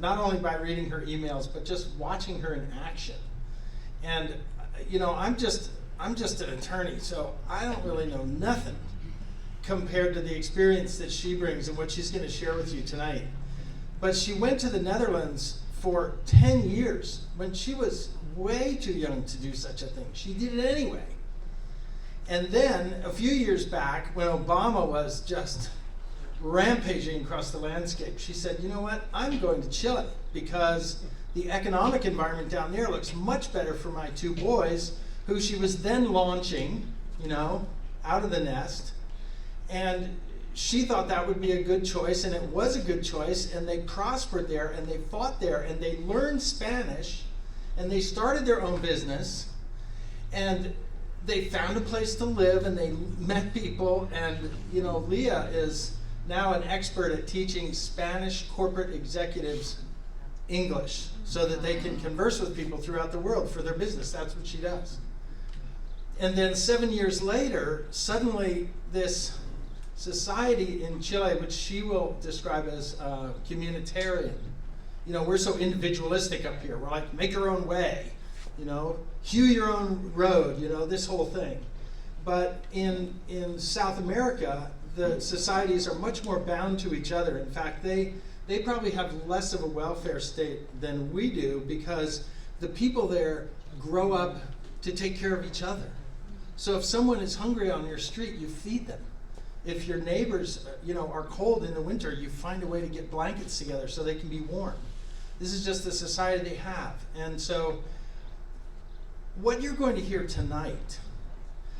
not only by reading her emails, but just watching her in action. And you know, I'm just an attorney, so I don't really know nothing compared to the experience that she brings and what she's going to share with you tonight. But she went to the Netherlands for 10 years when she was way too young to do such a thing. She did it anyway. And then a few years back, when Obama was just rampaging across the landscape, she said, you know what, I'm going to Chile because the economic environment down there looks much better for my two boys, who she was then launching, you know, out of the nest. And she thought that would be a good choice, and it was a good choice, and they prospered there, and they fought there, and they learned Spanish, and they started their own business, and they found a place to live, and they met people, and you know, Leah is now an expert at teaching Spanish corporate executives English so that they can converse with people throughout the world for their business. That's what she does. And then 7 years later, suddenly this society in Chile, which she will describe as communitarian. You know, we're so individualistic up here. We're like, make your own way, you know, hew your own road, you know, this whole thing. But in South America, the societies are much more bound to each other. In fact, they probably have less of a welfare state than we do because the people there grow up to take care of each other. So if someone is hungry on your street, you feed them. If your neighbors, you know, are cold in the winter, you find a way to get blankets together so they can be warm. This is just the society they have. And so what you're going to hear tonight,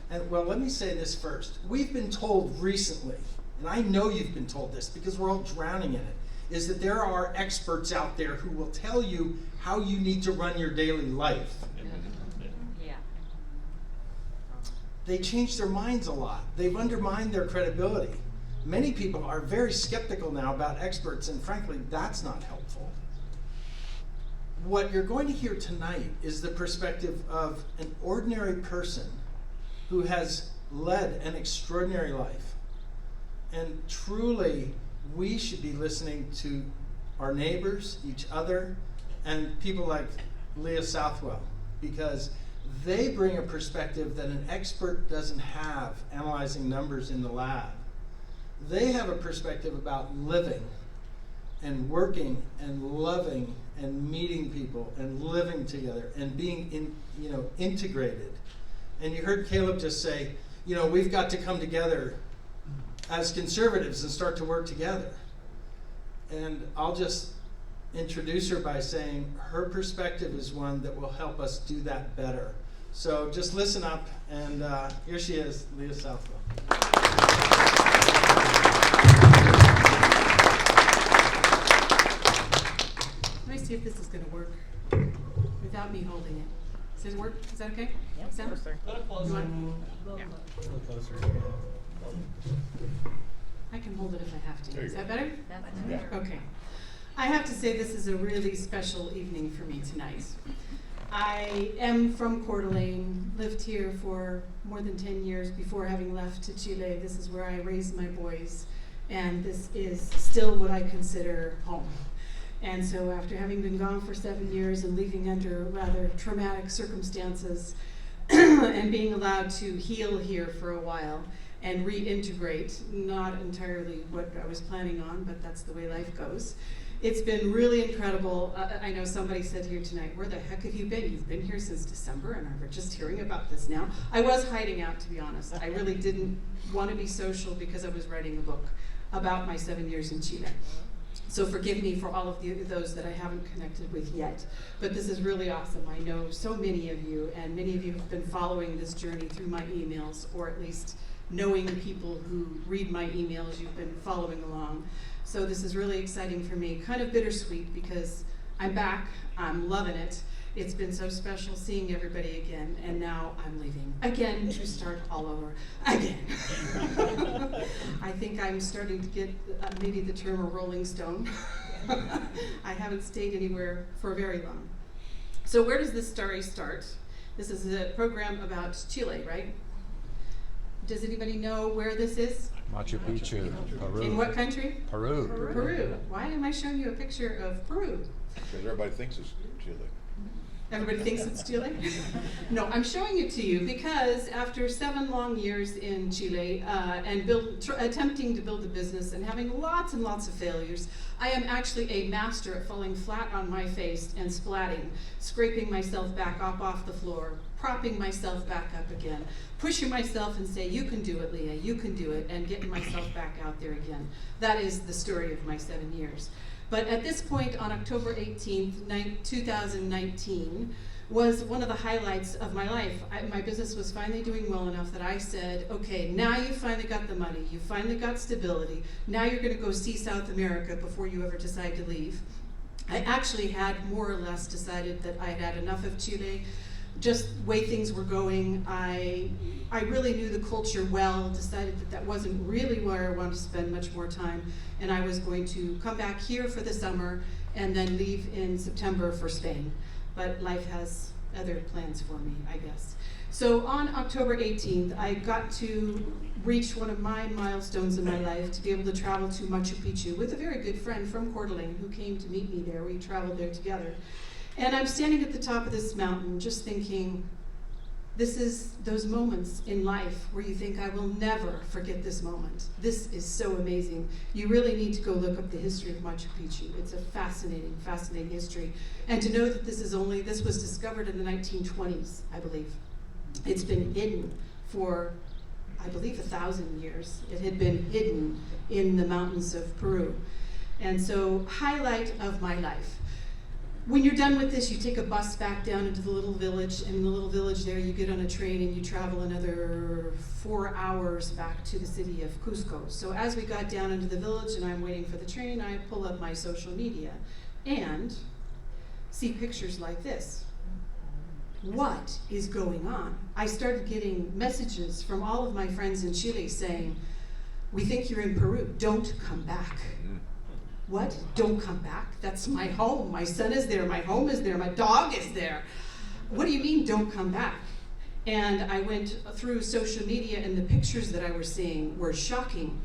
and well, let me say this first. We've been told recently, and I know you've been told this because we're all drowning in it, is that there are experts out there who will tell you how you need to run your daily life. They change their minds a lot. They've undermined their credibility. Many people are very skeptical now about experts, and frankly, that's not helpful. What you're going to hear tonight is the perspective of an ordinary person who has led an extraordinary life. And truly, we should be listening to our neighbors, each other, and people like Leah Southwell, because they bring a perspective that an expert doesn't have analyzing numbers in the lab. They have a perspective about living and working and loving and meeting people and living together and being integrated. And you heard Caleb just say, you know, we've got to come together as conservatives and start to work together. And I'll just introduce her by saying her perspective is one that will help us do that better. So just listen up, and here she is, Leah Southwell. Let me see if this is going to work without me holding it. Does it work? Is that okay? Yep, closer. A little closer. Yeah. A little closer. I can hold it if I have to. Is that better? That's Yeah. Okay. I have to say this is a really special evening for me tonight. I am from Coeur d'Alene, lived here for more than 10 years before having left to Chile. This is where I raised my boys, and this is still what I consider home. And so after having been gone for 7 years and leaving under rather traumatic circumstances and being allowed to heal here for a while and reintegrate, not entirely what I was planning on, but that's the way life goes. It's been really incredible. I know somebody said here tonight, where the heck have you been? You've been here since December, and I'm just hearing about this now. I was hiding out, to be honest. I really didn't want to be social because I was writing a book about my 7 years in Chile. So forgive me for all of those that I haven't connected with yet. But this is really awesome. I know so many of you, and many of you have been following this journey through my emails, or at least knowing people who read my emails. You've been following along. So this is really exciting for me, kind of bittersweet because I'm back, I'm loving it. It's been so special seeing everybody again, and now I'm leaving again to start all over again. I think I'm starting to get maybe the term a rolling stone. I haven't stayed anywhere for very long. So where does this story start? This is a program about Chile, right? Does anybody know where this is? Machu Picchu, Peru. In what country? Peru. Peru. Why am I showing you a picture of Peru? Because everybody thinks it's Chile. Everybody thinks it's Chile? No, I'm showing it to you because after 7 long years in Chile and attempting to build a business and having lots and lots of failures, I am actually a master at falling flat on my face and splatting, scraping myself back up off the floor, propping myself back up again, pushing myself and say, you can do it, Leah, you can do it, and getting myself back out there again. That is the story of my 7 years. But at this point, on October 18th, 2019, was one of the highlights of my life. My business was finally doing well enough that I said, okay, now you finally got the money, you finally got stability, now you're going to go see South America before you ever decide to leave. I actually had more or less decided that I had had enough of Chile. Just the way things were going, I really knew the culture well, decided that that wasn't really where I wanted to spend much more time, and I was going to come back here for the summer and then leave in September for Spain. But life has other plans for me, I guess. So on October 18th, I got to reach one of my milestones in my life, to be able to travel to Machu Picchu with a very good friend from Coeur d'Alene who came to meet me there. We traveled there together. And I'm standing at the top of this mountain just thinking, this is those moments in life where you think, I will never forget this moment. This is so amazing. You really need to go look up the history of Machu Picchu. It's a fascinating, fascinating history. And to know that this was discovered in the 1920s, I believe. It's been hidden for, I believe, 1,000 years. It had been hidden in the mountains of Peru. And so, highlight of my life. When you're done with this, you take a bus back down into the little village, and in the little village there you get on a train and you travel another 4 hours back to the city of Cusco. So as we got down into the village and I'm waiting for the train, I pull up my social media and see pictures like this. What is going on? I started getting messages from all of my friends in Chile saying, we think you're in Peru, don't come back. What? Don't come back? That's my home. My son is there. My home is there. My dog is there. What do you mean, don't come back? And I went through social media, and the pictures that I was seeing were shocking.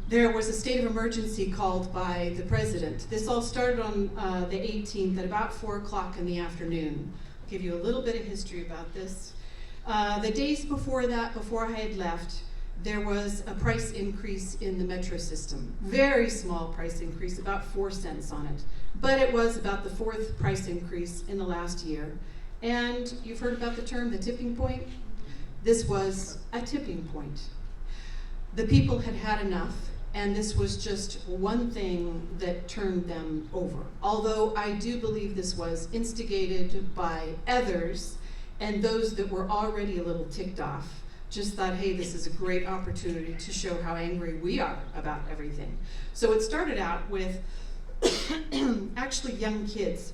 There was a state of emergency called by the president. This all started on the 18th at about 4 o'clock in the afternoon. I'll give you a little bit of history about this. The days before that, before I had left, there was a price increase in the metro system. Very small price increase, about 4 cents on it. But it was about the 4th price increase in the last year. And you've heard about the term, the tipping point? This was a tipping point. The people had had enough, and this was just one thing that turned them over. Although I do believe this was instigated by others, and those that were already a little ticked off just thought, hey, this is a great opportunity to show how angry we are about everything. So it started out with actually young kids.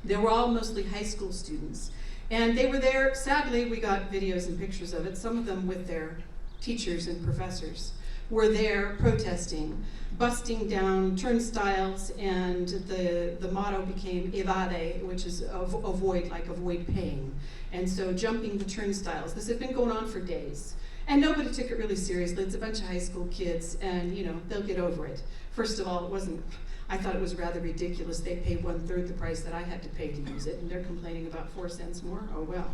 They were all mostly high school students. And they were there, sadly, we got videos and pictures of it, some of them with their teachers and professors, were there protesting, busting down turnstiles, and the motto became evade, which is avoid, like avoid pain. And so jumping the turnstiles. This had been going on for days. And nobody took it really seriously. It's a bunch of high school kids, and they'll get over it. First of all, I thought it was rather ridiculous. They paid 1/3 the price that I had to pay to use it, and they're complaining about 4 cents more. Oh well.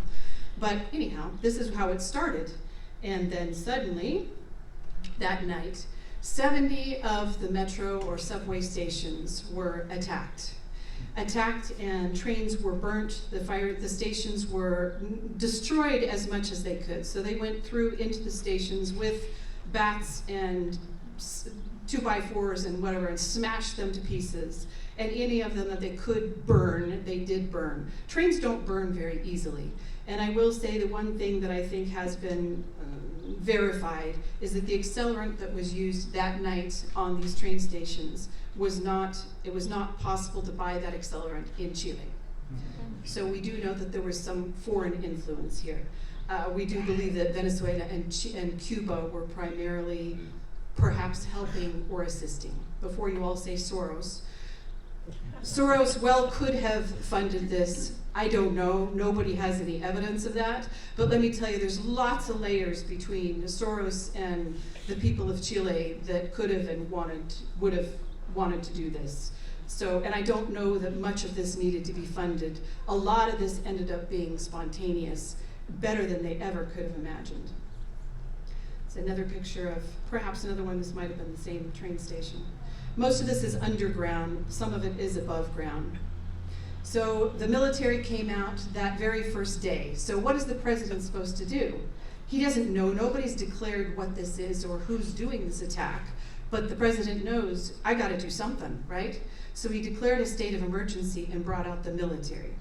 But anyhow, this is how it started. And then suddenly, that night, 70 of the metro or subway stations were attacked, and trains were burnt. The stations were destroyed as much as they could. So they went through into the stations with bats and 2x4s and whatever, and smashed them to pieces. And any of them that they could burn, they did burn. Trains don't burn very easily. And I will say the one thing that I think has been verified is that the accelerant that was used that night on these train stations was not possible to buy that accelerant in Chile. So we do know that there was some foreign influence here. We do believe that Venezuela and Cuba were primarily perhaps helping or assisting. Before you all say Soros, Soros well could have funded this. I don't know. Nobody has any evidence of that. But let me tell you, there's lots of layers between Soros and the people of Chile that could have and would have wanted to do this. So, and I don't know that much of this needed to be funded. A lot of this ended up being spontaneous, better than they ever could have imagined. It's another picture of perhaps another one. This might have been the same train station. Most of this is underground. Some of it is above ground. So the military came out that very first day. So what is the president supposed to do? He doesn't know. Nobody's declared what this is or who's doing this attack. But the president knows, I got to do something, right? So he declared a state of emergency and brought out the military.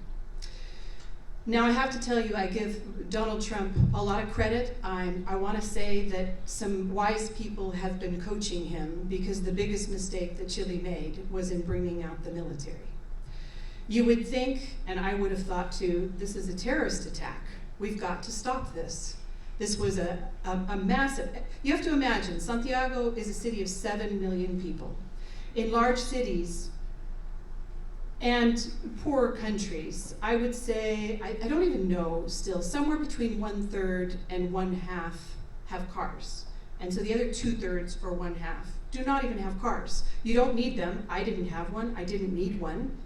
Now I have to tell you, I give Donald Trump a lot of credit. I want to say that some wise people have been coaching him, because the biggest mistake that Chile made was in bringing out the military. You would think, and I would have thought too, this is a terrorist attack. We've got to stop this. This was a massive, you have to imagine, Santiago is a city of 7 million people. In large cities and poorer countries, I would say, I don't even know still, somewhere between 1/3 and 1/2 have cars. And so the other 2/3 or 1/2 do not even have cars. You don't need them. I didn't have one. I didn't need one,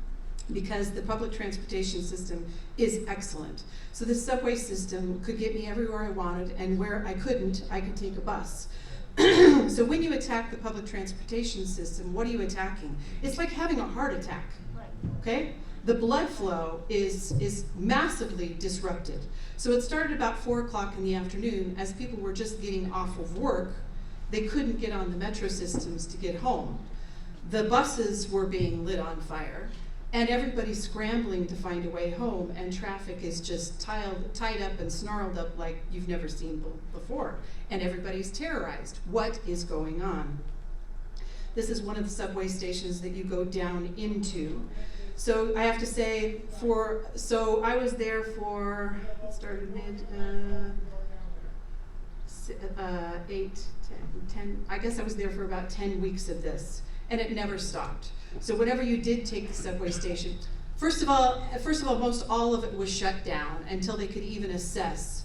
because the public transportation system is excellent. So the subway system could get me everywhere I wanted, and where I couldn't, I could take a bus. So when you attack the public transportation system, what are you attacking? It's like having a heart attack, okay? The blood flow is massively disrupted. So it started about 4 o'clock in the afternoon. As people were just getting off of work, they couldn't get on the metro systems to get home. The buses were being lit on fire, and everybody's scrambling to find a way home, and traffic is just tied up and snarled up like you've never seen before. And everybody's terrorized. What is going on? This is one of the subway stations that you go down into. So I have to say, so I was there for, it started mid, 8, 10, I guess I was there for about 10 weeks of this, and it never stopped. So whenever you did take the subway station, first of all, most all of it was shut down until they could even assess.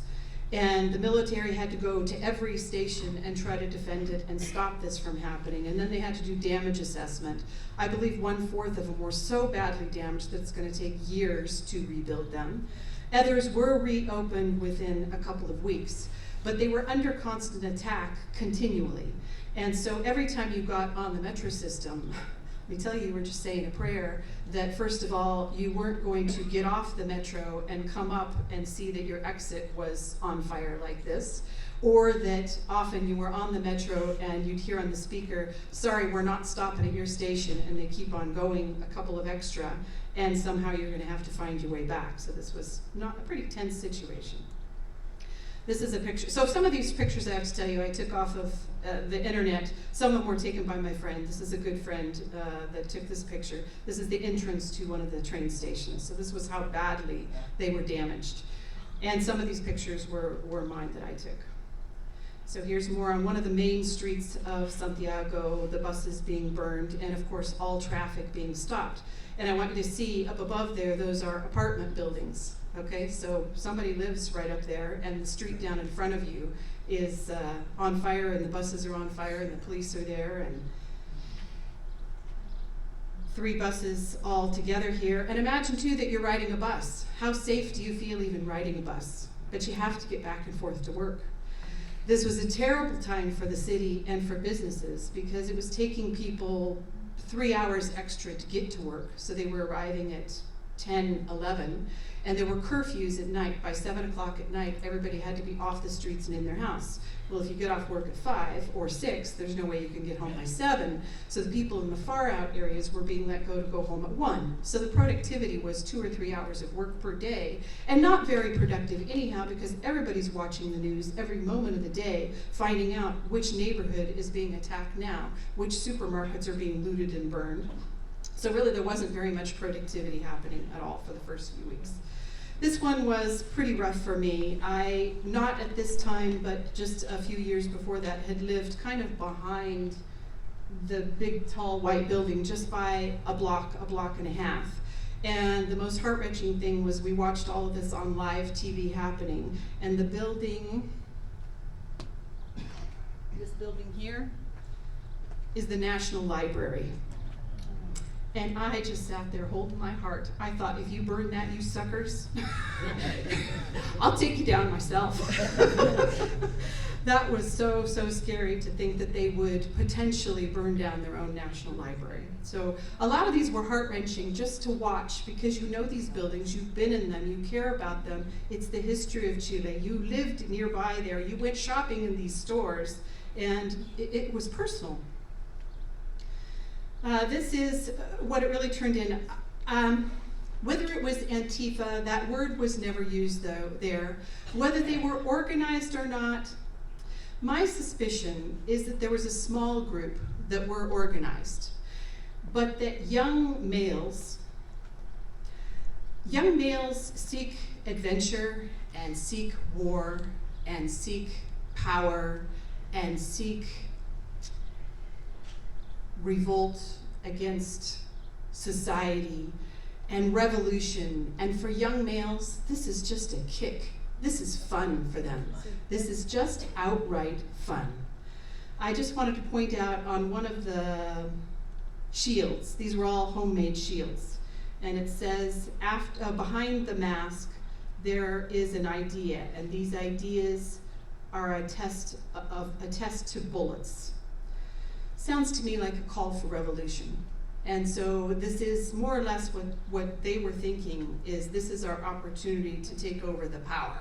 And the military had to go to every station and try to defend it and stop this from happening. And then they had to do damage assessment. I believe 1/4 of them were so badly damaged that it's going to take years to rebuild them. Others were reopened within a couple of weeks, but they were under constant attack continually. And so every time you got on the metro system, let me tell you, you were just saying a prayer that first of all, you weren't going to get off the metro and come up and see that your exit was on fire like this, or that often you were on the metro and you'd hear on the speaker, sorry, we're not stopping at your station, and they keep on going a couple of extra, and somehow you're going to have to find your way back. So this was not a pretty tense situation. This is a picture. So some of these pictures, I have to tell you, I took off of the internet. Some of them were taken by my friend. This is a good friend that took this picture. This is the entrance to one of the train stations. So this was how badly they were damaged. And some of these pictures were mine that I took. So here's more on one of the main streets of Santiago, the buses being burned, and of course all traffic being stopped. And I want you to see up above there, those are apartment buildings. Okay, so somebody lives right up there, and the street down in front of you is on fire, and the buses are on fire, and the police are there, and 3 buses all together here. And imagine too that you're riding a bus. How safe do you feel even riding a bus? But you have to get back and forth to work. This was a terrible time for the city and for businesses, because it was taking people 3 hours extra to get to work. So they were arriving at 10, 11, and there were curfews at night. By 7 o'clock at night, everybody had to be off the streets and in their house. Well, if you get off work at 5 or 6, there's no way you can get home by 7. So the people in the far out areas were being let go to go home at 1. So the productivity was 2 or 3 hours of work per day, and not very productive anyhow, because everybody's watching the news every moment of the day, finding out which neighborhood is being attacked now, which supermarkets are being looted and burned. So really there wasn't very much productivity happening at all for the first few weeks. This one was pretty rough for me. I, not at this time, but just a few years before that, had lived kind of behind the big, tall, white building just by a block and a half. And the most heart-wrenching thing was we watched all of this on live TV happening, and the building, this building here, is the National Library. And I just sat there holding my heart. I thought, if you burn that, you suckers, I'll take you down myself. That was so scary to think that they would potentially burn down their own national library. So a lot of these were heart-wrenching just to watch, because you know these buildings, you've been in them, you care about them. It's the history of Chile. You lived nearby there, you went shopping in these stores, and it was personal. This is what it really turned in. Whether it was Antifa, that word was never used there. Whether they were organized or not, my suspicion is that there was a small group that were organized, but that young males seek adventure and seek war and seek power and seek revolt against society and revolution. And for young males, this is just a kick. This is fun for them. This is just outright fun. I just wanted to point out on one of the shields, these were all homemade shields, and it says, behind the mask, there is an idea, and these ideas are a test to bullets. Sounds to me like a call for revolution. And so this is more or less what they were thinking, is this is our opportunity to take over the power.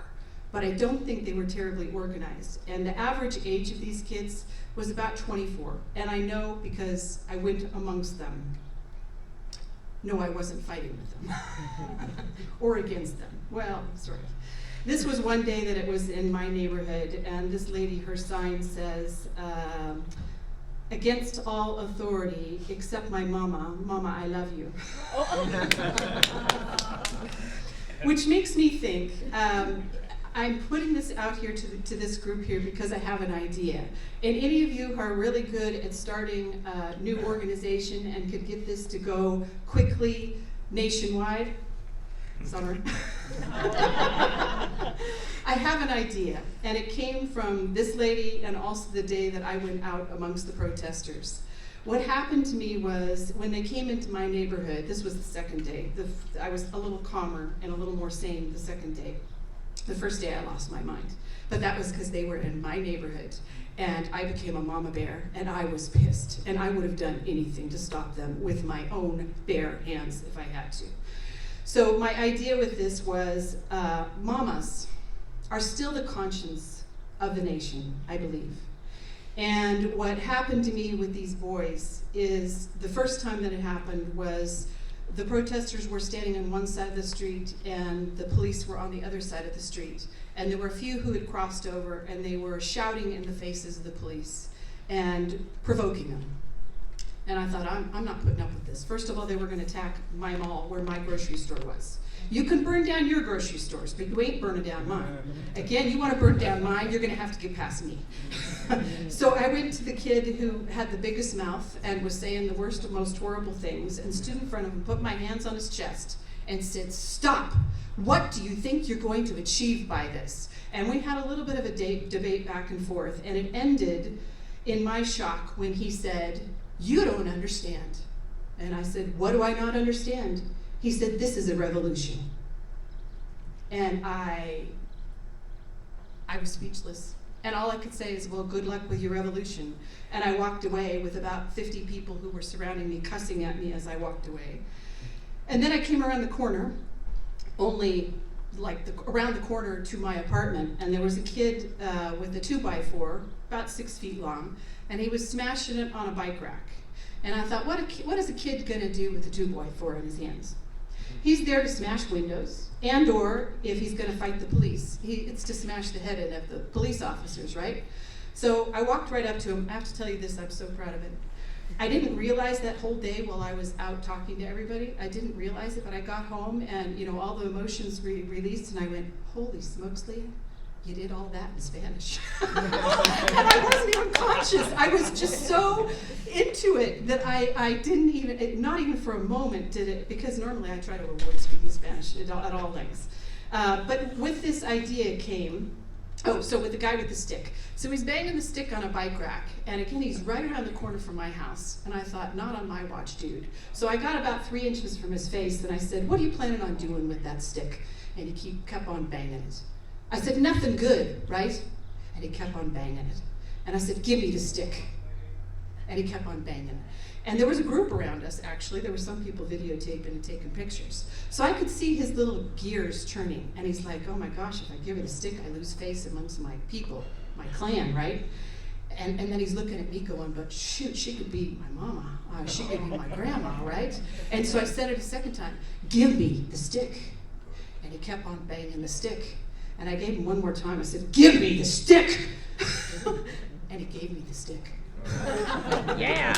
But I don't think they were terribly organized. And the average age of these kids was about 24. And I know because I went amongst them. No, I wasn't fighting with them or against them. Well, sort of. This was one day that it was in my neighborhood, and this lady, her sign says, against all authority except my mama. Mama, I love you. Which makes me think, I'm putting this out here to this group here because I have an idea. And any of you who are really good at starting a new organization and could get this to go quickly nationwide, summer. I have an idea, and it came from this lady and also the day that I went out amongst the protesters. What happened to me was when they came into my neighborhood, this was the second day, I was a little calmer and a little more sane the second day. The first day I lost my mind, but that was because they were in my neighborhood, and I became a mama bear, and I was pissed, and I would have done anything to stop them with my own bare hands if I had to. So my idea with this was, mamas are still the conscience of the nation, I believe. And what happened to me with these boys is, the first time that it happened was the protesters were standing on one side of the street and the police were on the other side of the street. And there were a few who had crossed over, and they were shouting in the faces of the police and provoking them. And I thought, I'm not putting up with this. First of all, they were going to attack my mall where my grocery store was. You can burn down your grocery stores, but you ain't burning down mine. Again, you want to burn down mine, you're going to have to get past me. So I went to the kid who had the biggest mouth and was saying the worst, most horrible things, and stood in front of him, put my hands on his chest, and said, "Stop! What do you think you're going to achieve by this?" And we had a little bit of a debate back and forth, and it ended in my shock when he said, "You don't understand." And I said, "What do I not understand?" He said, "This is a revolution." And I was speechless. And all I could say is, "Well, good luck with your revolution." And I walked away with about 50 people who were surrounding me, cussing at me as I walked away. And then I came around the corner, only around the corner to my apartment, and there was a kid with a 2x4, about 6 feet long, and he was smashing it on a bike rack. And I thought, what is a kid gonna do with a 2x4 in his hands? He's there to smash windows, and or if he's gonna fight the police, it's to smash the head in of the police officers, right? So I walked right up to him. I have to tell you this, I'm so proud of it. I didn't realize that whole day while I was out talking to everybody. I didn't realize it, but I got home and all the emotions released, and I went, "Holy smokes, Leah, you did all that in Spanish. And I wasn't even conscious. I was just so into it that I didn't even, not even for a moment did it, because normally I try to avoid speaking Spanish at all lengths. But with this idea came, so with the guy with the stick. So he's banging the stick on a bike rack, and again, he's right around the corner from my house. And I thought, not on my watch, dude. So I got about 3 inches from his face, and I said, what are you planning on doing with that stick? And he kept on banging it. I said, nothing good, right? And he kept on banging it. And I said, give me the stick. And he kept on banging. And there was a group around us, actually. There were some people videotaping and taking pictures. So I could see his little gears turning. And he's like, oh my gosh, if I give her the stick, I lose face amongst my people, my clan, right? And then he's looking at me going, but shoot, she could be my mama. She could be my grandma, right? And so I said it a second time, give me the stick. And he kept on banging the stick. And I gave him one more time. I said, give me the stick. And he gave me the stick. Yeah.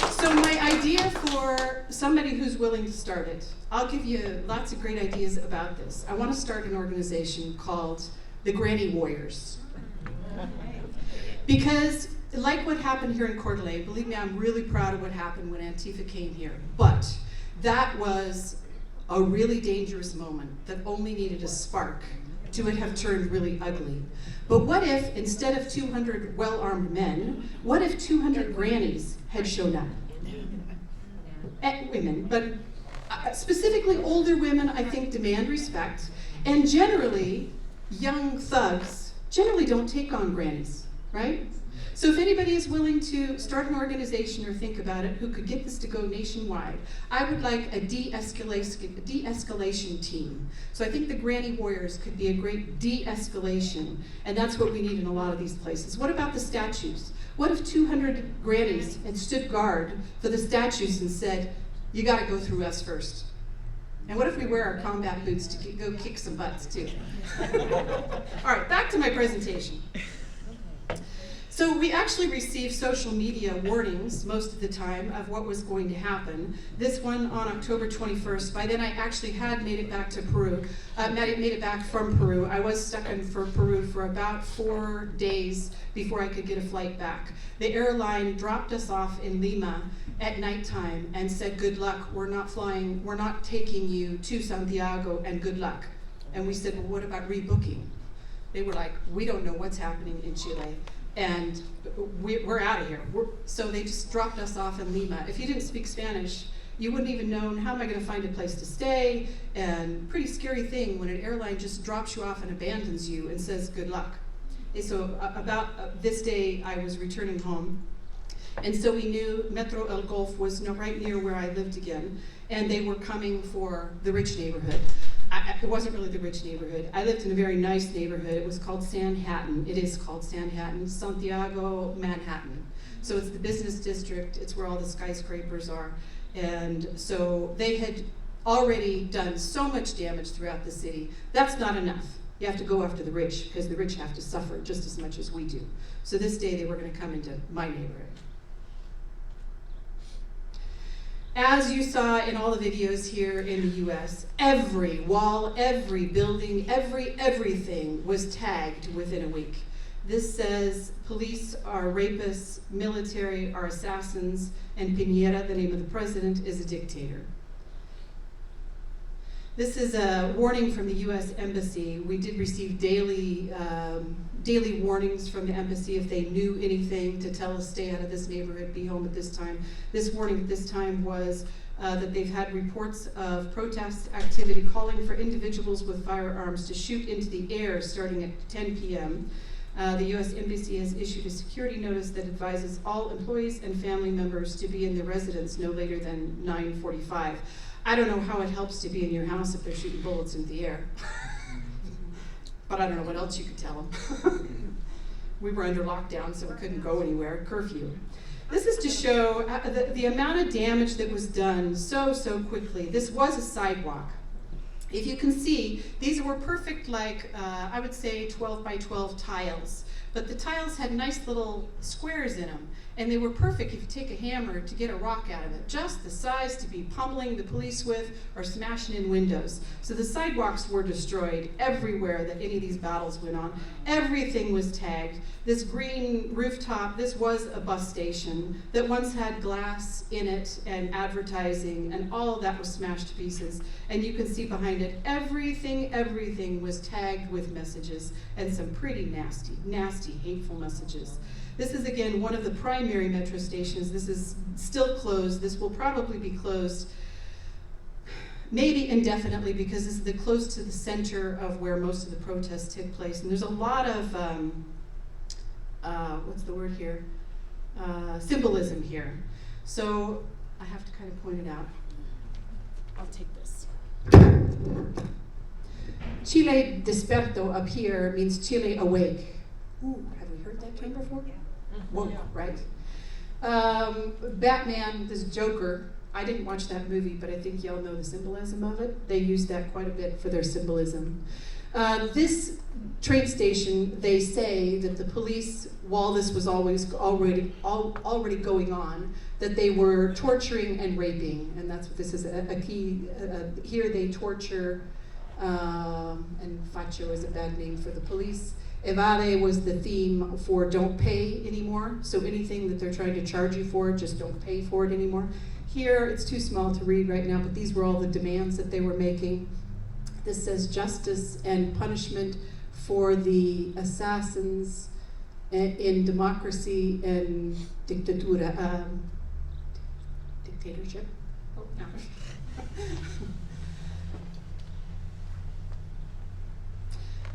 So my idea for somebody who's willing to start it, I'll give you lots of great ideas about this. I want to start an organization called the Granny Warriors. Because like what happened here in Coeur d'Alene, believe me, I'm really proud of what happened when Antifa came here. But that was a really dangerous moment that only needed a spark to it have turned really ugly. But what if, instead of 200 well-armed men, what if 200 grannies had shown up? Women, but specifically older women, I think, demand respect. And generally, young thugs generally don't take on grannies, right? So if anybody is willing to start an organization or think about it who could get this to go nationwide, I would like a de-escalation team. So I think the Granny Warriors could be a great de-escalation, and that's what we need in a lot of these places. What about the statues? What if 200 grannies had stood guard for the statues and said, you gotta go through us first? And what if we wear our combat boots to go kick some butts too? All right, back to my presentation. So we actually received social media warnings most of the time of what was going to happen. This one on October 21st. By then I actually had made it back to Peru, made it back from Peru. I was stuck in Peru for about 4 days before I could get a flight back. The airline dropped us off in Lima at nighttime and said, good luck, we're not taking you to Santiago, and good luck. And we said, well, what about rebooking? They were like, we don't know what's happening in Chile. And we're out of here. So they just dropped us off in Lima. If you didn't speak Spanish, you wouldn't even know, how am I going to find a place to stay? And pretty scary thing when an airline just drops you off and abandons you and says good luck. And so about this day, I was returning home. And so we knew Metro El Golf was right near where I lived again. And they were coming for the rich neighborhood. It wasn't really the rich neighborhood. I lived in a very nice neighborhood. It was called Sanhattan. It is called Sanhattan, Santiago, Manhattan. So it's the business district. It's where all the skyscrapers are. And so they had already done so much damage throughout the city. That's not enough. You have to go after the rich, because the rich have to suffer just as much as we do. So this day they were going to come into my neighborhood. As you saw in all the videos here in the US, every wall, every building, everything was tagged within a week. This says police are rapists, military are assassins, and Piñera, the name of the president, is a dictator. This is a warning from the US Embassy. We did receive daily warnings from the embassy if they knew anything to tell us stay out of this neighborhood, be home at this time. This warning at this time was that they've had reports of protest activity calling for individuals with firearms to shoot into the air starting at 10 p.m. The U.S. Embassy has issued a security notice that advises all employees and family members to be in their residence no later than 9:45. I don't know how it helps to be in your house if they're shooting bullets into the air. But I don't know what else you could tell them. We were under lockdown, so we couldn't go anywhere, curfew. This is to show the amount of damage that was done so quickly. This was a sidewalk. If you can see, these were perfect, I would say 12 by 12 tiles. But the tiles had nice little squares in them. And they were perfect if you take a hammer to get a rock out of it, just the size to be pummeling the police with or smashing in windows. So the sidewalks were destroyed everywhere that any of these battles went on. Everything was tagged. This green rooftop, this was a bus station that once had glass in it and advertising, and all of that was smashed to pieces. And you can see behind it, everything was tagged with messages, and some pretty nasty, hateful messages. This is, again, one of the primary metro stations. This is still closed. This will probably be closed maybe indefinitely, because this is close to the center of where most of the protests took place. And there's a lot of, what's the word here? Symbolism here. So I have to kind of point it out. I'll take this. Chile desperto up here means Chile awake. Ooh, have we heard that term before? Whoa, right? Batman, this Joker, I didn't watch that movie, but I think y'all know the symbolism of it. They use that quite a bit for their symbolism. This train station, they say that the police, while this was already going on, that they were torturing and raping, and that's what this is a key. Here they torture, and facho is a bad name for the police. Evade was the theme for don't pay anymore, so anything that they're trying to charge you for, just don't pay for it anymore. Here, it's too small to read right now, but these were all the demands that they were making. This says justice and punishment for the assassins in democracy and dictatura, dictatorship. Oh, no.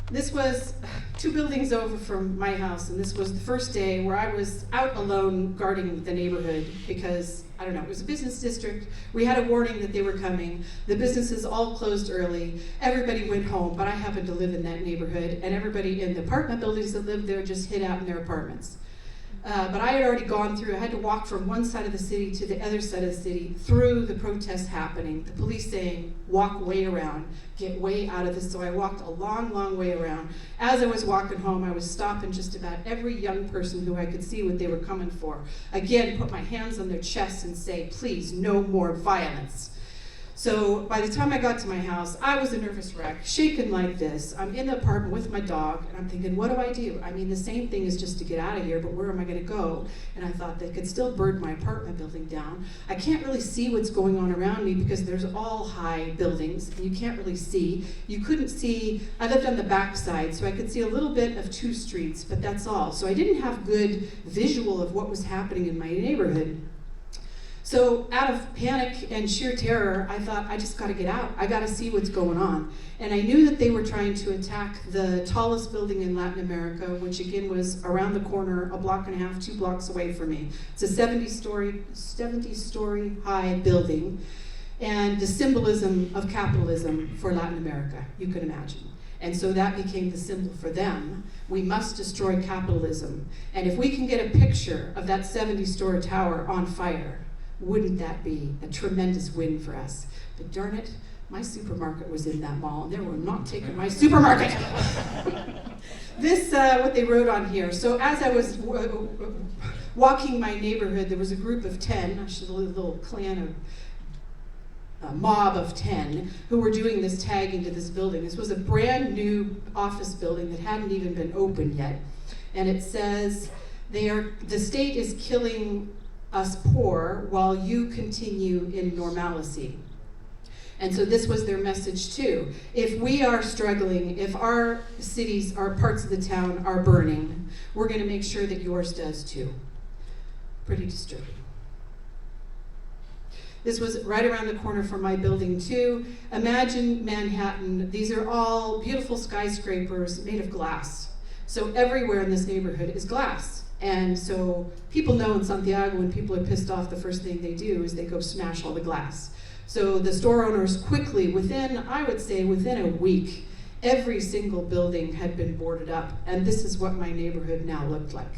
This was 2 buildings over from my house, and this was the first day where I was out alone guarding the neighborhood because, I don't know, it was a business district. We had a warning that they were coming. The businesses all closed early. Everybody went home, but I happened to live in that neighborhood, and everybody in the apartment buildings that lived there just hid out in their apartments. But I had already gone through, I had to walk from one side of the city to the other side of the city through the protests happening, the police saying, walk way around, get way out of this. So I walked a long way around. As I was walking home, I was stopping just about every young person who I could see what they were coming for. Again, put my hands on their chests and say, please, no more violence. So by the time I got to my house, I was a nervous wreck, shaking like this. I'm in the apartment with my dog, and I'm thinking, what do? I mean, the same thing is just to get out of here, but where am I going to go? And I thought they could still burn my apartment building down. I can't really see what's going on around me because there's all high buildings, and you can't really see. You couldn't see. I lived on the back side, so I could see a little bit of 2 streets, but that's all. So I didn't have good visual of what was happening in my neighborhood. So out of panic and sheer terror, I thought, I just got to get out. I got to see what's going on. And I knew that they were trying to attack the tallest building in Latin America, which again was around the corner, a block and a half, 2 blocks away from me. It's a 70-story high building, and the symbolism of capitalism for Latin America, you can imagine. And so that became the symbol for them. We must destroy capitalism. And if we can get a picture of that 70-story tower on fire, wouldn't that be a tremendous win for us? But darn it, my supermarket was in that mall, and they were not taking my supermarket. This, what they wrote on here. So as I was walking my neighborhood, there was a group of 10, actually a little clan of, a mob of 10, who were doing this tag into this building. This was a brand new office building that hadn't even been opened yet. And it says, the state is killing us poor while you continue in normalcy. And so this was their message too. If we are struggling, if our cities, our parts of the town are burning, we're going to make sure that yours does too. Pretty disturbing. This was right around the corner from my building too. Imagine Manhattan. These are all beautiful skyscrapers made of glass. So everywhere in this neighborhood is glass. And so people know in Santiago when people are pissed off, the first thing they do is they go smash all the glass. So the store owners quickly, I would say within a week, every single building had been boarded up. And this is what my neighborhood now looked like.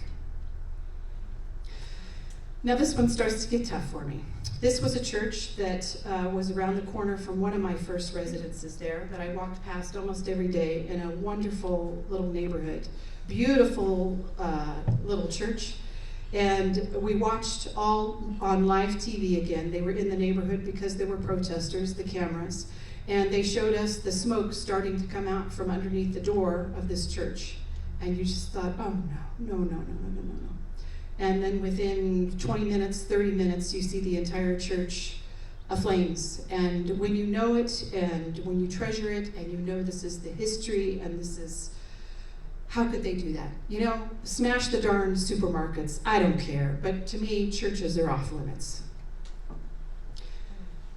Now this one starts to get tough for me. This was a church that was around the corner from one of my first residences there that I walked past almost every day in a wonderful little neighborhood. Beautiful little church. And we watched all on live TV again. They were in the neighborhood because there were protesters, the cameras, and they showed us the smoke starting to come out from underneath the door of this church. And you just thought, oh no. And then within 20 minutes, 30 minutes, you see the entire church aflames. And when you know it, and when you treasure it, and you know this is the history, and this is, how could they do that? You know, smash the darn supermarkets, I don't care. But to me, churches are off limits.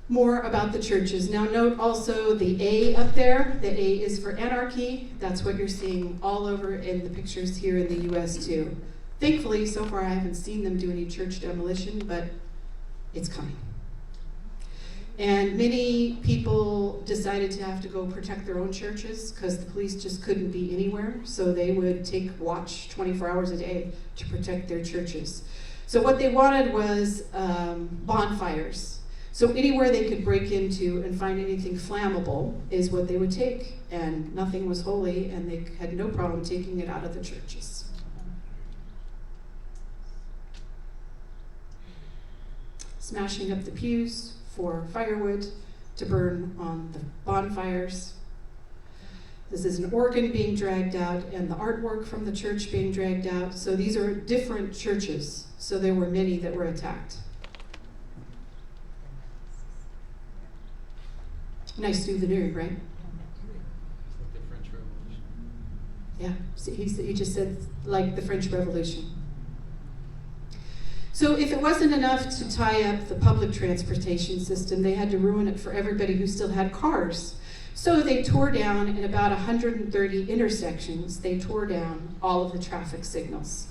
More about the churches. Now note also the A up there. The A is for Anarchy. That's what you're seeing all over in the pictures here in the US too. Thankfully, so far I haven't seen them do any church demolition, but it's coming. And many people decided to have to go protect their own churches because the police just couldn't be anywhere, so they would take watch 24 hours a day to protect their churches. So what they wanted was bonfires. So anywhere they could break into and find anything flammable is what they would take, and nothing was holy, and they had no problem taking it out of the churches. Smashing up the pews for firewood to burn on the bonfires. This is an organ being dragged out and the artwork from the church being dragged out. So these are different churches. So there were many that were attacked. Nice souvenir, right? Like the French Revolution. Yeah, see, he just said like the French Revolution. So if it wasn't enough to tie up the public transportation system, they had to ruin it for everybody who still had cars. So they tore down, in about 130 intersections, they tore down all of the traffic signals.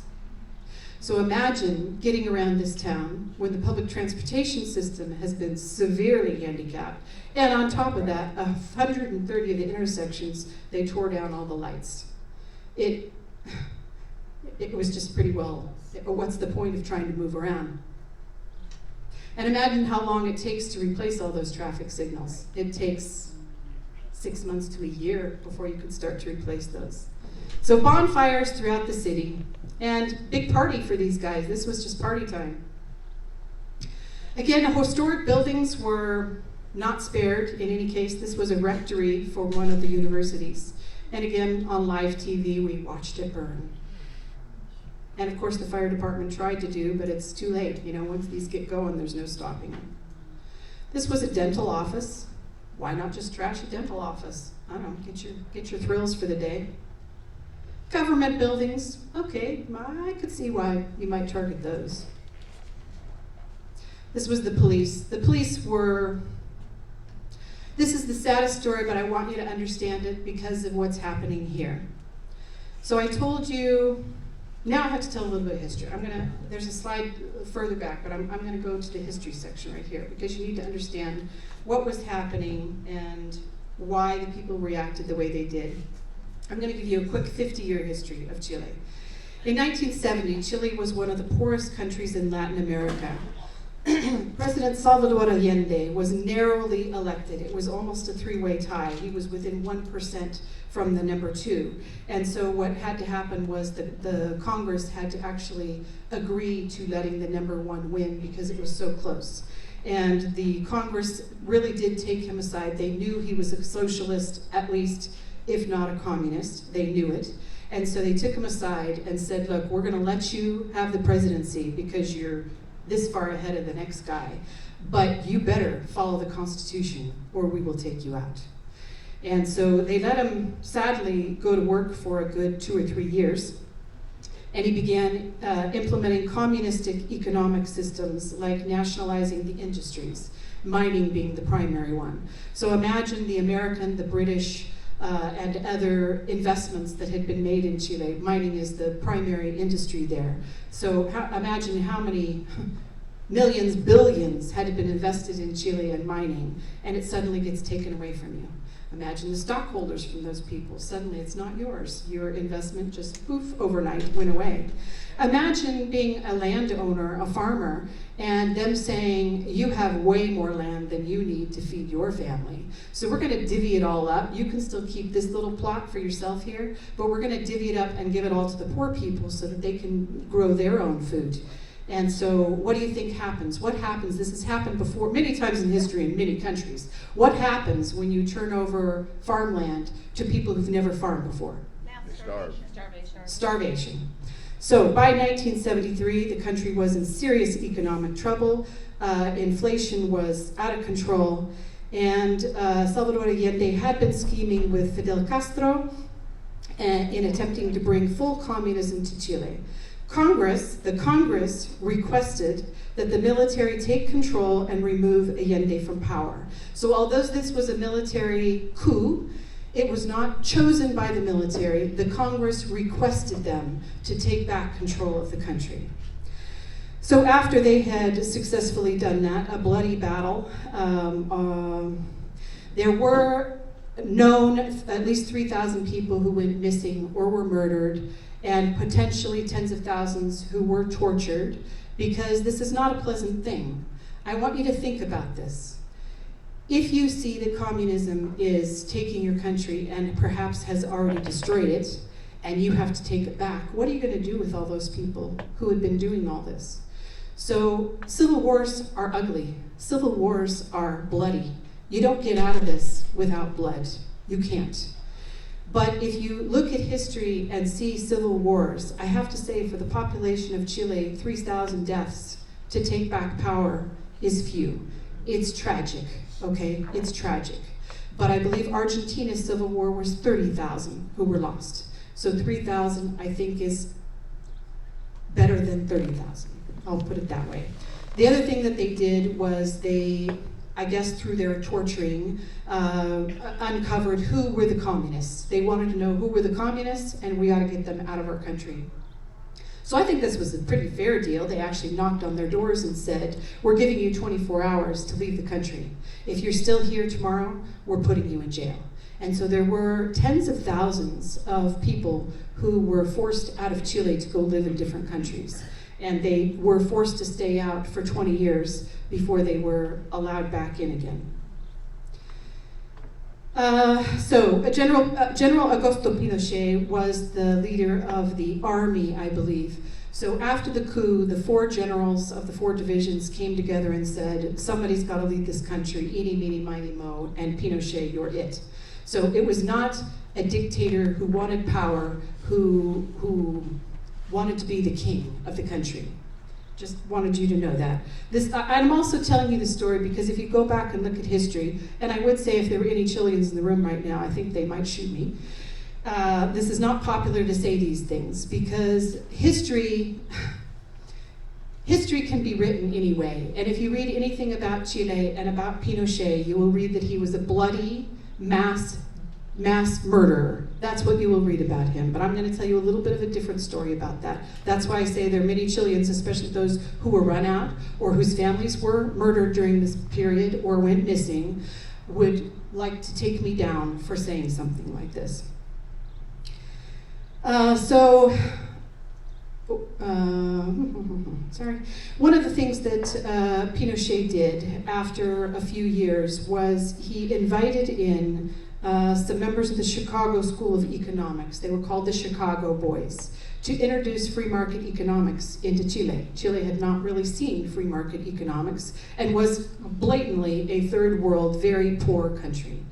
So imagine getting around this town when the public transportation system has been severely handicapped. And on top of that, 130 of the intersections, they tore down all the lights. It was just pretty well, what's the point of trying to move around? And imagine how long it takes to replace all those traffic signals. It takes 6 months to a year before you could start to replace those. So bonfires throughout the city, and big party for these guys. This was just party time. Again, historic buildings were not spared in any case. This was a rectory for one of the universities. And again, on live TV, we watched it burn. And of course, the fire department tried to do, but it's too late. You know, once these get going, there's no stopping them. This was a dental office. Why not just trash a dental office? I don't know, get your thrills for the day. Government buildings, okay, I could see why you might target those. This was the police. The police were, this is the saddest story, but I want you to understand it because of what's happening here. So I told you, now I have to tell a little bit of history. There's a slide further back, but I'm gonna go to the history section right here because you need to understand what was happening and why the people reacted the way they did. I'm going to give you a quick 50-year history of Chile. In 1970, Chile was one of the poorest countries in Latin America. President Salvador Allende was narrowly elected. It was almost a three-way tie. He was within 1% from the number 2. And so what had to happen was that the Congress had to actually agree to letting the number 1 win because it was so close. And the Congress really did take him aside. They knew he was a socialist, at least, if not a communist. They knew it. And so they took him aside and said, look, we're going to let you have the presidency because you're this far ahead of the next guy, but you better follow the Constitution or we will take you out. And so they let him, sadly, go to work for a good 2 or 3 years. And he began implementing communistic economic systems like nationalizing the industries, mining being the primary one. So imagine the American, the British, and other investments that had been made in Chile. Mining is the primary industry there. So imagine how many millions, billions had been invested in Chile and mining, and it suddenly gets taken away from you. Imagine the stockholders from those people. Suddenly it's not yours. Your investment just poof, overnight went away. Imagine being a landowner, a farmer, and them saying, you have way more land than you need to feed your family. So we're gonna divvy it all up. You can still keep this little plot for yourself here, but we're gonna divvy it up and give it all to the poor people so that they can grow their own food. And so what do you think happens? What happens? This has happened before, many times in history in many countries. What happens when you turn over farmland to people who've never farmed before? They starve. Starvation. So by 1973, the country was in serious economic trouble. Inflation was out of control. And Salvador Allende had been scheming with Fidel Castro in attempting to bring full communism to Chile. The Congress requested that the military take control and remove Allende from power. So although this was a military coup, it was not chosen by the military. The Congress requested them to take back control of the country. So after they had successfully done that, a bloody battle, there were known at least 3,000 people who went missing or were murdered, and potentially tens of thousands who were tortured, because this is not a pleasant thing. I want you to think about this. If you see that communism is taking your country and perhaps has already destroyed it, and you have to take it back, what are you going to do with all those people who have been doing all this? So civil wars are ugly. Civil wars are bloody. You don't get out of this without blood. You can't. But if you look at history and see civil wars, I have to say for the population of Chile, 3,000 deaths to take back power is few. It's tragic, okay? It's tragic. But I believe Argentina's civil war was 30,000 who were lost. So 3,000, I think, is better than 30,000. I'll put it that way. The other thing that they did was they, I guess through their torturing, uncovered who were the communists. They wanted to know who were the communists, and we ought to get them out of our country. So I think this was a pretty fair deal. They actually knocked on their doors and said, we're giving you 24 hours to leave the country. If you're still here tomorrow, we're putting you in jail. And so there were tens of thousands of people who were forced out of Chile to go live in different countries. And they were forced to stay out for 20 years before they were allowed back in again. General Augusto Pinochet was the leader of the army, I believe. So after the coup, the 4 generals of the 4 divisions came together and said, somebody's got to lead this country, eeny, meeny, miny, moe, and Pinochet, you're it. So it was not a dictator who wanted power, who wanted to be the king of the country. Just wanted you to know that. I'm also telling you this story because if you go back and look at history, and I would say if there were any Chileans in the room right now, I think they might shoot me. This is not popular to say these things because history can be written anyway. And if you read anything about Chile and about Pinochet, you will read that he was a bloody mass murderer. That's what you will read about him. But I'm going to tell you a little bit of a different story about that. That's why I say there are many Chileans, especially those who were run out or whose families were murdered during this period or went missing, would like to take me down for saying something like this. Sorry. One of the things that Pinochet did after a few years was he invited in some members of the Chicago School of Economics. They were called the Chicago Boys, to introduce free market economics into Chile. Chile had not really seen free market economics and was blatantly a third world, very poor country.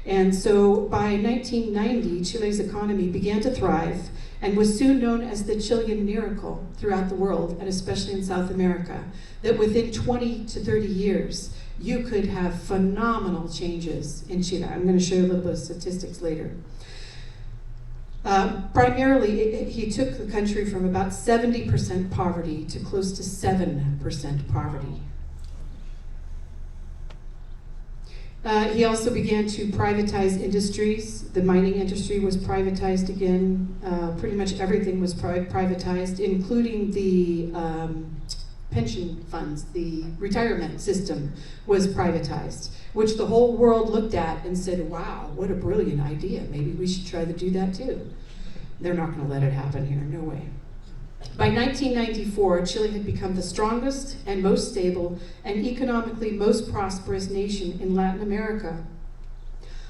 And so by 1990, Chile's economy began to thrive and was soon known as the Chilean miracle throughout the world, and especially in South America, that within 20 to 30 years, you could have phenomenal changes in Chile. I'm going to show you a little bit of statistics later. Primarily, he took the country from about 70% poverty to close to 7% poverty. He also began to privatize industries. The mining industry was privatized again. Pretty much everything was privatized, including the pension funds, the retirement system was privatized, which the whole world looked at and said, wow, what a brilliant idea. Maybe we should try to do that too. They're not going to let it happen here, no way. By 1994, Chile had become the strongest and most stable and economically most prosperous nation in Latin America.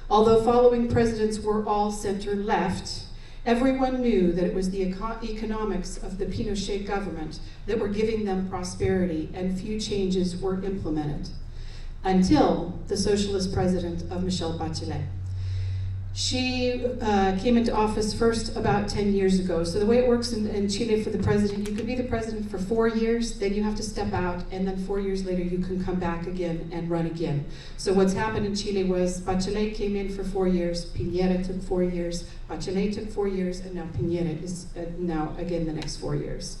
Although following presidents were all center-left, everyone knew that it was the economics of the Pinochet government that were giving them prosperity, and few changes were implemented until the socialist president of Michelle Bachelet. She came into office first about 10 years ago. So the way it works in Chile for the president, you could be the president for 4 years, then you have to step out, and then 4 years later you can come back again and run again. So what's happened in Chile was Bachelet came in for 4 years, Piñera took 4 years, Bachelet took 4 years, and now Piñera is now again the next 4 years.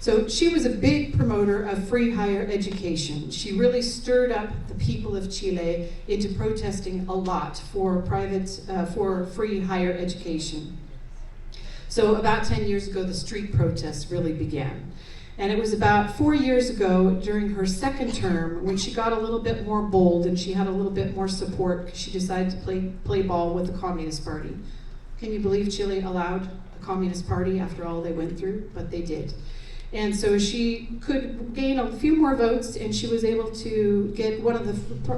So she was a big promoter of free higher education. She really stirred up the people of Chile into protesting a lot for for free higher education. So about 10 years ago, the street protests really began. And it was about 4 years ago, during her second term, when she got a little bit more bold and she had a little bit more support, because she decided to play ball with the Communist Party. Can you believe Chile allowed a Communist Party after all they went through? But they did. And so she could gain a few more votes, and she was able to get one of the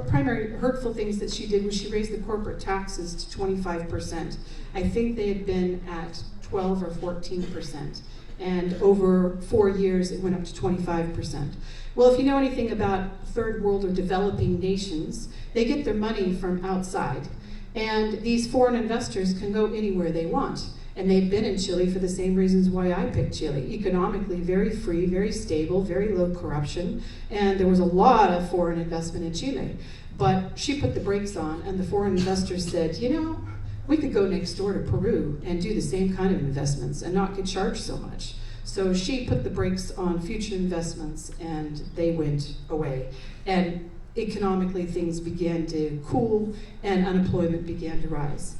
primary hurtful things that she did was she raised the corporate taxes to 25%. I think they had been at 12 or 14%. And over 4 years, it went up to 25%. Well, if you know anything about third world or developing nations, they get their money from outside. And these foreign investors can go anywhere they want. And they've been in Chile for the same reasons why I picked Chile. Economically, very free, very stable, very low corruption, and there was a lot of foreign investment in Chile. But she put the brakes on, and the foreign investors said, you know, we could go next door to Peru and do the same kind of investments and not get charged so much. So she put the brakes on future investments, and they went away. And economically, things began to cool, and unemployment began to rise.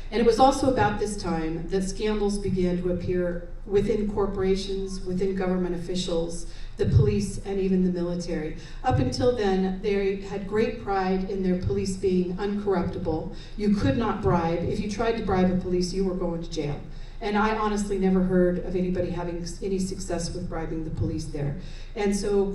And it was also about this time that scandals began to appear within corporations, within government officials, the police, and even the military. Up until then, they had great pride in their police being uncorruptible. You could not bribe. If you tried to bribe a police, you were going to jail. And I honestly never heard of anybody having any success with bribing the police there. And so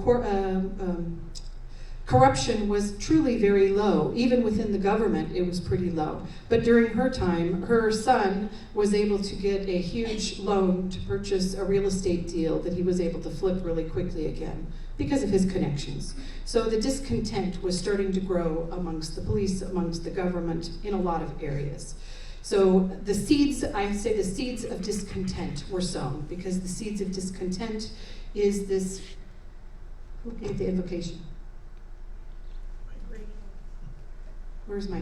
corruption was truly very low. Even within the government, it was pretty low. But during her time, her son was able to get a huge loan to purchase a real estate deal that he was able to flip really quickly again because of his connections. So the discontent was starting to grow amongst the police, amongst the government, in a lot of areas. So the seeds, I say the seeds of discontent were sown, because the seeds of discontent is this, who gave the invocation? Where's my,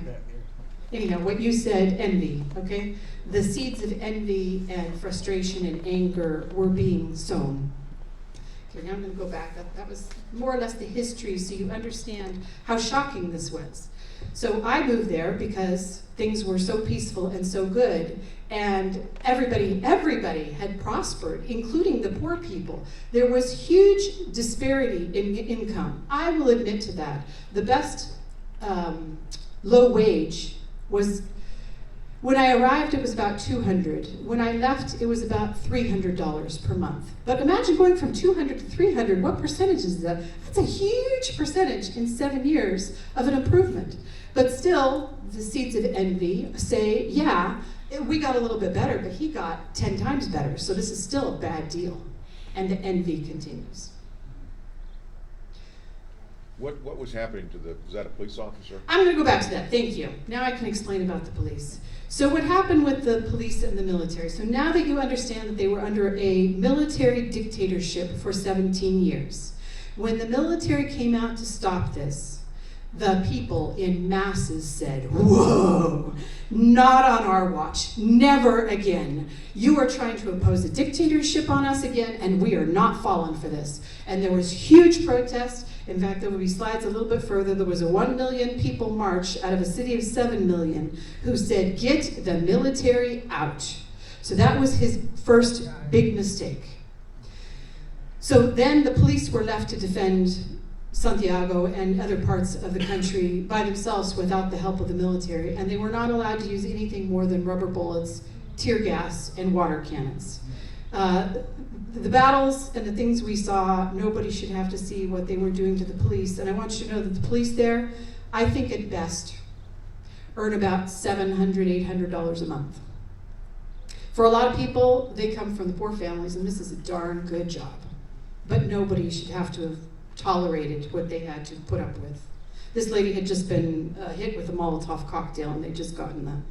anyhow, what you said, envy, okay? The seeds of envy and frustration and anger were being sown. Okay, now I'm gonna go back. That was more or less the history, so you understand how shocking this was. So I moved there because things were so peaceful and so good, and everybody had prospered, including the poor people. There was huge disparity in income. I will admit to that. The best low wage was, when I arrived, it was about $200. When I left, it was about $300 per month. But imagine going from $200 to $300. What percentage is that? That's a huge percentage in 7 years of an improvement. But still, the seeds of envy say, yeah, we got a little bit better, but he got 10 times better. So this is still a bad deal. And the envy continues. What was happening to was that a police officer? I'm going to go back to that. Thank you. Now I can explain about the police. So what happened with the police and the military? So now that you understand that they were under a military dictatorship for 17 years, when the military came out to stop this, the people in masses said, whoa, not on our watch, never again. You are trying to impose a dictatorship on us again, and we are not falling for this. And there was huge protest. In fact, there will be slides a little bit further. There was a 1 million people march out of a city of 7 million who said, get the military out. So that was his first big mistake. So then the police were left to defend Santiago and other parts of the country by themselves without the help of the military, and they were not allowed to use anything more than rubber bullets, tear gas, and water cannons. The battles and the things we saw, nobody should have to see what they were doing to the police. And I want you to know that the police there, I think at best, earn about $700, $800 a month. For a lot of people, they come from the poor families, and this is a darn good job. But nobody should have to have tolerated what they had to put up with. This lady had just been hit with a Molotov cocktail, and they'd just gotten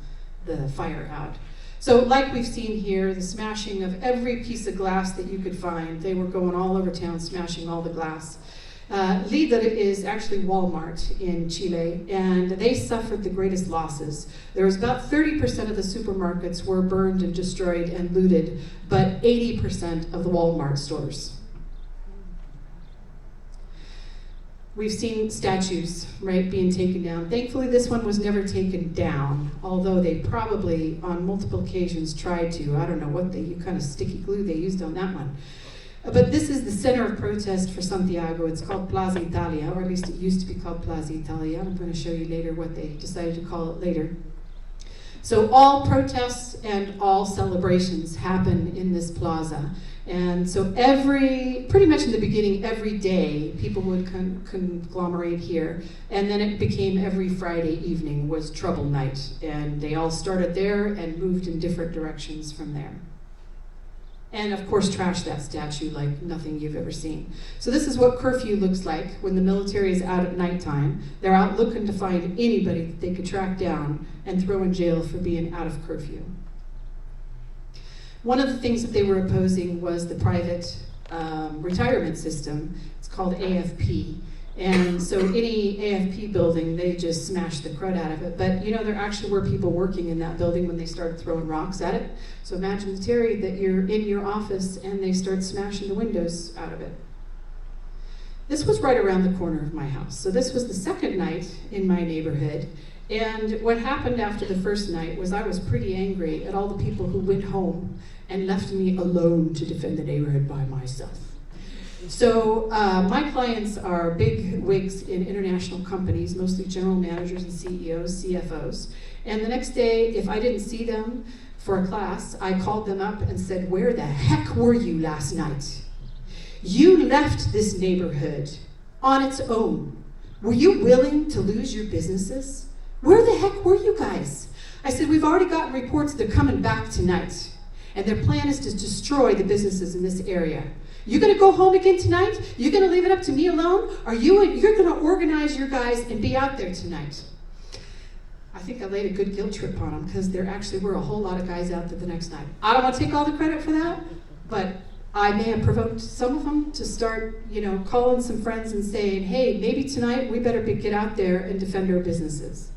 the fire out. So like we've seen here, the smashing of every piece of glass that you could find. They were going all over town smashing all the glass. Líder is actually Walmart in Chile, and they suffered the greatest losses. There was about 30% of the supermarkets were burned and destroyed and looted, but 80% of the Walmart stores. We've seen statues, right, being taken down. Thankfully, this one was never taken down, although they probably, on multiple occasions, tried to. I don't know what kind of sticky glue they used on that one. But this is the center of protest for Santiago. It's called Plaza Italia, or at least it used to be called Plaza Italia. I'm going to show you later what they decided to call it later. So all protests and all celebrations happen in this plaza. And so pretty much in the beginning, every day, people would conglomerate here. And then it became every Friday evening was trouble night. And they all started there and moved in different directions from there. And of course, trash that statue like nothing you've ever seen. So this is what curfew looks like when the military is out at nighttime. They're out looking to find anybody that they could track down and throw in jail for being out of curfew. One of the things that they were opposing was the private retirement system. It's called AFP. And so any AFP building, they just smashed the crud out of it. But you know, there actually were people working in that building when they started throwing rocks at it. So imagine, Terry, that you're in your office and they start smashing the windows out of it. This was right around the corner of my house. So this was the second night in my neighborhood. And what happened after the first night was I was pretty angry at all the people who went home and left me alone to defend the neighborhood by myself. So my clients are big wigs in international companies, mostly general managers and CEOs, CFOs. And the next day, if I didn't see them for a class, I called them up and said, "Where the heck were you last night? You left this neighborhood on its own. Were you willing to lose your businesses? Where the heck were you guys?" I said, "We've already gotten reports they're coming back tonight. And their plan is to destroy the businesses in this area. You're going to go home again tonight? You're going to leave it up to me alone? You're going to organize your guys and be out there tonight?" I think I laid a good guilt trip on them because there actually were a whole lot of guys out there the next night. I don't want to take all the credit for that, but I may have provoked some of them to start, calling some friends and saying, "Hey, maybe tonight we better get out there and defend our businesses."